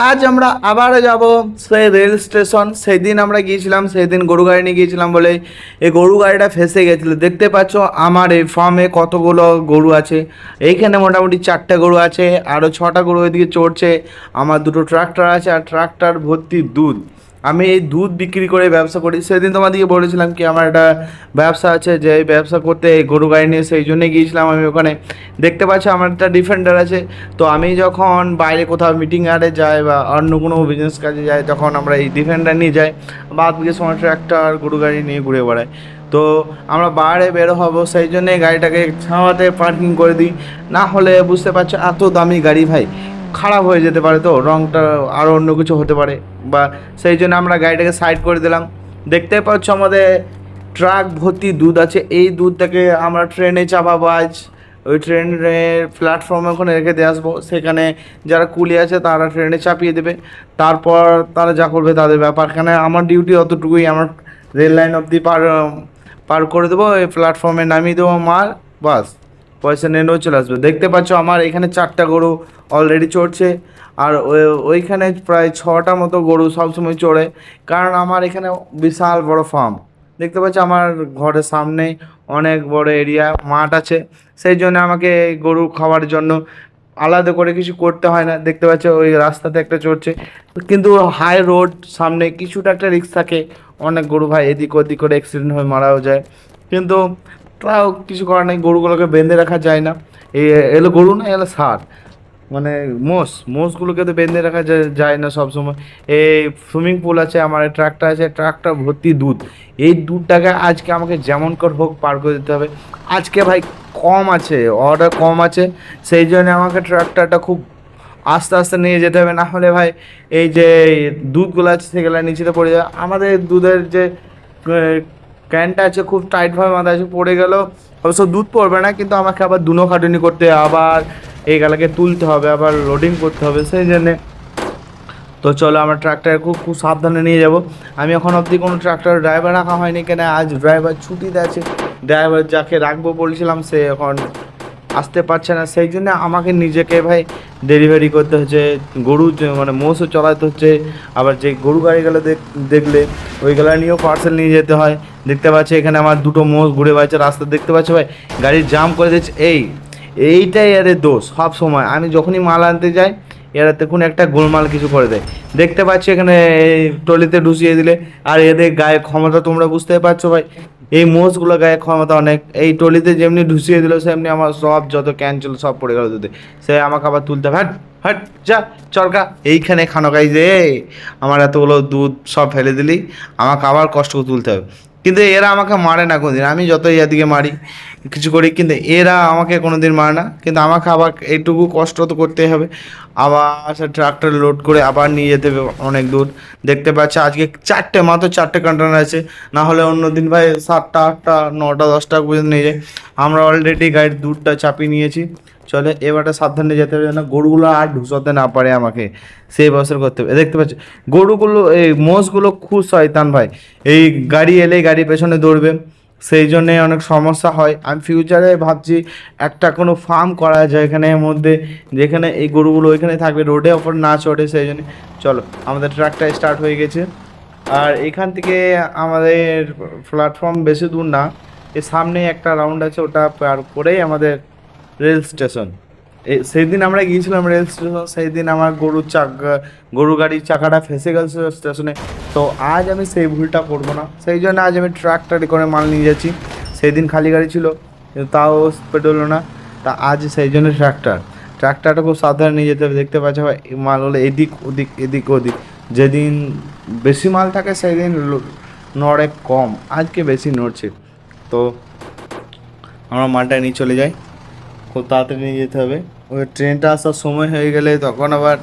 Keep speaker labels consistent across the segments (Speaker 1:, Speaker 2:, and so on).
Speaker 1: আজ আমরা আবারও যাব সেই রেল স্টেশন। সেদিন আমরা গিয়েছিলাম, সেদিন গরু গাড়ি নিয়ে গিয়েছিলাম বলে এই গরু গাড়িটা ফেসে গেছিলো। দেখতে পাচ্ছ আমার এই ফার্মে কতগুলো গরু আছে। এইখানে মোটামুটি 4টে গরু আছে, আরও 6টা গরু ওইদিকে চড়ছে। আমার দুটো ট্রাক্টর আছে আর ট্রাক্টর ভর্তি দুধ। আমি এই দুধ বিক্রি করে ব্যবসা করি। সেদিন তোমাদেরকে বলেছিলাম কি আমার একটা ব্যবসা আছে, যে এই ব্যবসা করতে এই গরু গাড়ি নিয়ে সেই জন্যই গিয়েছিলাম আমি ওখানে। দেখতে পাচ্ছি আমার একটা ডিফেন্ডার আছে। তো আমি যখন বাইরে কোথাও মিটিং আরে যাই বা অন্য কোনো বিজনেস কাজে যাই, তখন আমরা এই ডিফেন্ডার নিয়ে যাই। বাদ বাকি সময় ট্র্যাক্টর গরু গাড়ি নিয়ে ঘুরে বেড়াই। তো আমরা বাইরে বেরো হবো, সেই জন্যে গাড়িটাকে ছাওয়াতে পার্কিং করে দিই। না হলে বুঝতে পারছো এত দামি গাড়ি ভাই, খারাপ হয়ে যেতে পারে, তো রঙটা আরও অন্য কিছু হতে পারে, বা সেই জন্য আমরা গাড়িটাকে সাইড করে দিলাম। দেখতে পাচ্ছ আমাদের ট্রাক ভর্তি দুধ আছে। এই দুধটাকে আমরা ট্রেনে চাপাবো আজ। ওই ট্রেনের প্ল্যাটফর্মে ওখানে রেখে দিয়ে আসবো। সেখানে যারা কুলি আছে তারা ট্রেনে চাপিয়ে দেবে। তারপর তারা যা করবে তাদের ব্যাপার। এখানে আমার ডিউটি অতটুকুই, আমার রেল লাইন অবধি পার করে দেবো, এই প্ল্যাটফর্মে নামিয়ে দেবো মাল, বাস পয়সা নিয়েও চলে আসবে। দেখতে পাচ্ছ আমার এখানে 4টা গরু অলরেডি চড়ছে, আর ওইখানে প্রায় 6টা মতো গরু সবসময় চড়ে, কারণ আমার এখানে বিশাল বড় ফার্ম। দেখতে পাচ্ছ আমার ঘরের সামনে অনেক বড় এরিয়া মাঠ আছে, সেই জন্য আমাকে গরু খাওয়ার জন্য আলাদা করে কিছু করতে হয় না। দেখতে পাচ্ছ ওই রাস্তাতে একটা চড়ছে, কিন্তু হাই রোড সামনে কিছুটা একটা রিস্ক থাকে। অনেক গরু ভাই এদিক ওদিক করে অ্যাক্সিডেন্ট হয়ে মারাও যায়, কিন্তু তাও কিছু করার নেই, গরুগুলোকে বেঁধে রাখা যায় না। এই এলো গরু না, এলো ষাঁড়, মানে মোষগুলোকে তো বেঁধে রাখা যায় না সব সময়। এই সুইমিং পুল আছে, আমার ট্রাকটা আছে, ট্রাকটা ভর্তি দুধ। এই দুধটাকে আজকে আমাকে যেমন করে হোক পার করে দিতে হবে। আজকে ভাই কম আছে, অর্ডার কম আছে, সেই জন্য আমাকে ট্রাক্টরটা খুব আস্তে আস্তে নিয়ে যেতে হবে। না হলে ভাই এই যে দুধগুলো আছে সেগুলো নিচেতে পড়ে যাবে। আমাদের দুধের যে ক্যানটা আছে খুব টাইটভাবে মাথা আছে, পড়ে গেল অবশ্য দুধ পড়বে না, কিন্তু আমাকে আবার দুনো খাটুনি করতে হবে, আবার এইগুলোকে তুলতে হবে, আবার লোডিং করতে হবে, সেই জন্যে। তো চলো আমরা ট্রাক্টর খুব খুব সাবধানে নিয়ে যাব। আমি এখন অবধি কোনো ট্রাক্টর ড্রাইভার রাখা হয়নি, কেন আজ ড্রাইভার ছুটিতে আছে। ড্রাইভার যাকে রাখবো বলছিলাম সে এখন আসতে পারছে না, সেই জন্য আমাকে নিজেকে ভাই ডেলিভারি করতে হচ্ছে। গরু মানে মোষও চলাতে হচ্ছে, আবার যে গরু গাড়িগুলো দেখলে ওইগুলো নিয়েও পার্সেল নিয়ে যেতে হয়। দেখতে পাচ্ছি এখানে আমার দুটো মোষ ঘুরে বেড়াচ্ছে রাস্তা। দেখতে পাচ্ছ ভাই গাড়ির জাম করে দিচ্ছে। এইটাই এর দোষ। সব সময় আমি যখনই মাল আনতে যাই এরা দেখুন একটা গোলমাল কিছু করে দেয়। দেখতে পাচ্ছি এখানে এই ট্রলিতে ঢুসিয়ে দিলে, আর এদের গায়ে ক্ষমতা তোমরা বুঝতে পারছো ভাই, এই মোষগুলো গায়ে ক্ষমতা অনেক। এই ট্রলিতে যেমনি ঢুসিয়ে দিল সেমনি আমার সব যত ক্যান ছিল সব পড়ে গেল দুধে। সে আমাকে আবার তুলতে হবে, হাট হাট যা চরকা এইখানে খানো গাই যে আমার এতগুলো দুধ সব ফেলে দিলি, আমাকে আবার কষ্ট করে তুলতে হবে। কিন্তু এরা আমাকে মারে না কোনোদিন, আমি যতই এদিকে মারি কিছু করি, কিন্তু এরা আমাকে কোনোদিন মারে না। কিন্তু আমাকে আবার এইটুকু কষ্ট তো করতেই হবে, আবার সে ট্রাক্টর লোড করে আবার নিয়ে যেতে হবে অনেক দূর। দেখতে পাচ্ছি আজকে মাত্র 4টে কন্টেনার আছে, না হলে অন্য দিন ভাই 7টা 8টা 9টা 10টা পর্যন্ত নিয়ে যায়। আমরা অলরেডি গাড়ির দুধটা চাপিয়ে নিয়েছি। চলে এবারটা সাবধানে যেতে হবে যেন গরুগুলো আর ঢুসাতে না পারে, আমাকে সেই বছর করতে হবে। দেখতে পাচ্ছি গরুগুলো এই মোষগুলো খুব শয়তান ভাই, এই গাড়ি এলে গাড়ি পেছনে দৌড়বে, সেই জন্যে অনেক সমস্যা হয়। আমি ফিউচারে ভাবছি একটা কোনো ফার্ম করা যায় এখানের মধ্যে, যেখানে এই গরুগুলো ওইখানে থাকবে, রোডে ওপর না চড়ে, সেই জন্য। চলো আমাদের ট্রাকটা স্টার্ট হয়ে গেছে, আর এখান থেকে আমাদের প্ল্যাটফর্ম বেশি দূর না, এর সামনে একটা রাউন্ড আছে, ওটা পার করেই আমাদের রেল স্টেশন। সেই দিন আমরা গিয়েছিলাম রেল স্টেশন, সেই দিন আমার গরু গাড়ির চাকাটা ফেসে গেছে স্টেশনে। তো আজ আমি সেই ভুলটা করবো না, সেই জন্য আজ আমি ট্রাক্টরে করে মাল নিয়ে যাচ্ছি। সেই দিন খালি গাড়ি ছিল, কিন্তু তাও পেট্রোল না, তা আজ সেই জন্য ট্রাক্টরটা খুব সাবধানে নিয়ে যেতে হবে। দেখতে পাচ্ছ ভাই মাল হলে এদিক ওদিক এদিক ওদিক, যেদিন বেশি মাল থাকে সেই দিন নড়ে কম, আজকে বেশি নড়ছে। তো আমরা মালটা নিয়ে চলে যাই, খুব তাড়াতাড়ি নিয়ে যেতে হবে। ওই ট্রেনটা আসার সময় হয়ে গেলে তখন আবার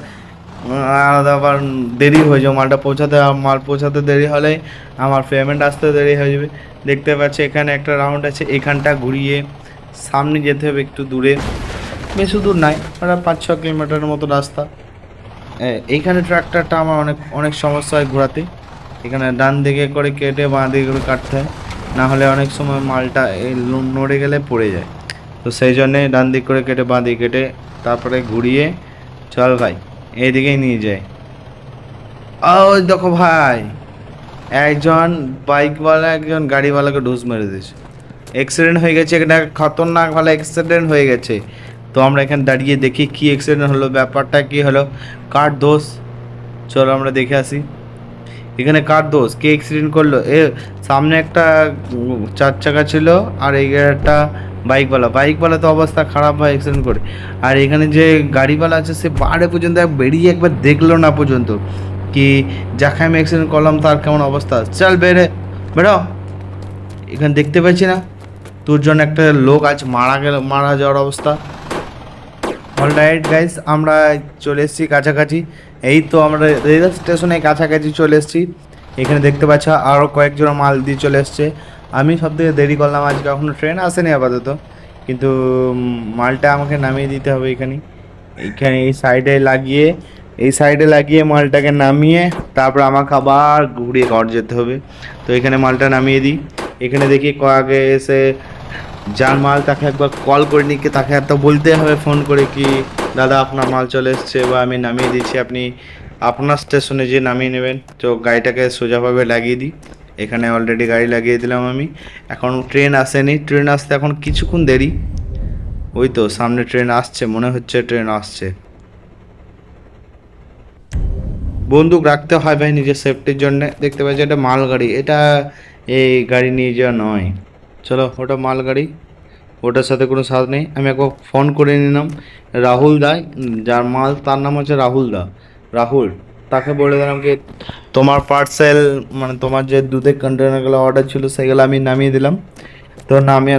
Speaker 1: আলাদা আবার দেরি হয়ে যাবে মালটা পৌঁছাতে, মাল পৌঁছাতে দেরি হলে আমার পেমেন্ট আসতে দেরি হয়ে যাবে। দেখতে পাচ্ছি এখানে একটা রাউন্ড আছে, এখানটা ঘুরিয়ে সামনে যেতে হবে একটু দূরে, বেশি দূর নাই, ওটা 5-6 কিলোমিটারের মতো রাস্তা। এইখানে ট্রাক্টরটা আমার অনেক অনেক সমস্যা হয় ঘোরাতে, এখানে ডান দিকে করে কেটে বাঁ দিকে করে কাটতে হয়, না হলে অনেক সময় মালটা নড়ে গেলে পড়ে যায়। তো সেই জন্যে ডান দিক করে কেটে বাঁ দিক কেটে তারপরে ঘুরিয়ে চল ভাই এইদিকেই নিয়ে যায়। ওই দেখো ভাই, একজন বাইকওয়ালা একজন গাড়িওয়ালাকে ডুস মেরে দিয়েছে, অ্যাক্সিডেন্ট হয়ে গেছে, এটা খতরনাক ভালো অ্যাক্সিডেন্ট হয়ে গেছে। তো আমরা এখানে দাঁড়িয়ে দেখি কি অ্যাক্সিডেন্ট হলো, ব্যাপারটা কি হলো, কার দোষ, চলো আমরা দেখে আসি এখানে কার দোষ, কে অ্যাক্সিডেন্ট করলো। সামনে একটা 4 চাকা ছিল, আর এই একটা বাইকওয়ালা তো অবস্থা খারাপ হয় অ্যাক্সিডেন্ট করে। আর এখানে যে গাড়িওয়ালা আছে সে বাইরে পর্যন্ত বেরিয়ে একবার দেখলো না পর্যন্ত কি যাকে আমি অ্যাক্সিডেন্ট করলাম তার কেমন অবস্থা। চল বেরো, এখানে দেখতে পাচ্ছি না তোর জন্য একটা লোক আজ মারা যাওয়ার অবস্থা। অলরাইট গাইস, আমরা চলে এসেছি কাছাকাছি, এই তো আমরা রেল স্টেশনের কাছাকাছি চলে এসেছি। এখানে দেখতে পাচ্ছ আরও কয়েকজন মাল দিয়ে চলে এসছে। আমি সব থেকে দেরি করলাম, আজকে এখনও ট্রেন আসেনি আপাতত, কিন্তু মালটা আমাকে নামিয়ে দিতে হবে এখানে। এইখানে এই সাইডে লাগিয়ে মালটাকে নামিয়ে তারপর আমাকে আবার ঘুরিয়ে ঘর যেতে হবে। তো এখানে মালটা নামিয়ে দিই। এখানে দেখি আগে এসে যার মাল তাকে একবার কল করে নিয়ে তাকে একটা বলতে হবে ফোন করে কি দাদা আপনার মাল চলে এসছে বা আমি নামিয়ে দিচ্ছি, আপনি আপনার স্টেশনে যে নামিয়ে নেবেন। তো গাড়িটাকে সোজাভাবে লাগিয়ে দিই। এখানে অলরেডি গাড়ি লাগিয়ে দিলাম আমি। এখন ট্রেন আসেনি, ট্রেন আসতে এখন কিছুক্ষণ দেরি। ওই তো সামনে ট্রেন আসছে, মনে হচ্ছে ট্রেন আসছে। বন্দুক রাখতে হয় ভাই নিজের সেফটির জন্য। দেখতে পাচ্ছি এটা মাল গাড়ি, এটা এই গাড়ি নিয়ে যাওয়া নয়। চলো ওটা মাল গাড়ি, ওটার সাথে কোনো সাথ নেই। আমি একবার ফোন করে নিলাম রাহুল দা, যার মাল তার নাম হচ্ছে রাহুল। তাকে বলে দিলাম কি তোমার পার্সেল মানে তোমার যে দুধের কন্টেনারগুলো অর্ডার ছিল সেগুলো আমি নামিয়ে দিলাম। তো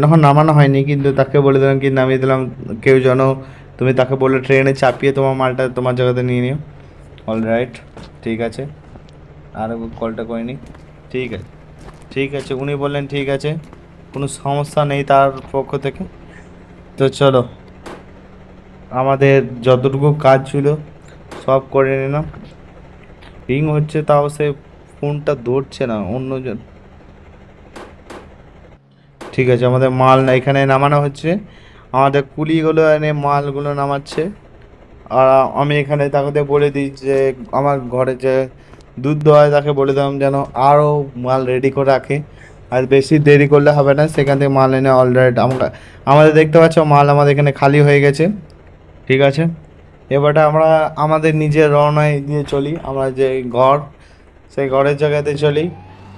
Speaker 1: এখন নামানো হয়নি, কিন্তু তাকে বলে দিলাম কি নামিয়ে দিলাম, কেউ যেন তুমি তাকে বলে ট্রেনে চাপিয়ে তোমার মালটা তোমার জায়গাতে নিয়ে নিও। অলরাইট, ঠিক আছে। আর কলটা করিনি, ঠিক আছে উনি বললেন ঠিক আছে, কোনো সমস্যা নেই তার পক্ষ থেকে। তো চলো আমাদের যতটুকু কাজ ছিল সব করে নিলাম। রিং হচ্ছে তাও সে ফোনটা ধরছে না অন্যজন। ঠিক আছে, আমাদের মাল না এখানে নামানো হচ্ছে, আমাদের কুলিগুলো এনে মালগুলো নামাচ্ছে। আর আমি এখানে তাকে বলে দিই যে আমার ঘরে যে দুধ দোয়ায় তাকে বলে দিলাম যেন আরও মাল রেডি করে রাখে, আর বেশি দেরি করলে হবে না, সেখান থেকে মাল এনে অলরেডি আমাদের দেখতে পাচ্ছ মাল আমাদের এখানে খালি হয়ে গেছে। ঠিক আছে, এবারটা আমরা আমাদের নিজের রওনায় দিয়ে চলি, আমরা যে ঘর সেই ঘরের জায়গাতে চলি।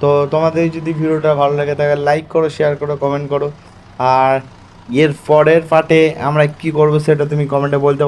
Speaker 1: তো তোমাদের যদি ভিডিওটা ভালো লাগে তাহলে লাইক করো, শেয়ার করো, কমেন্ট করো। আর এর পরের পার্টে আমরা কি করব সেটা তুমি কমেন্টে বলতে পারো।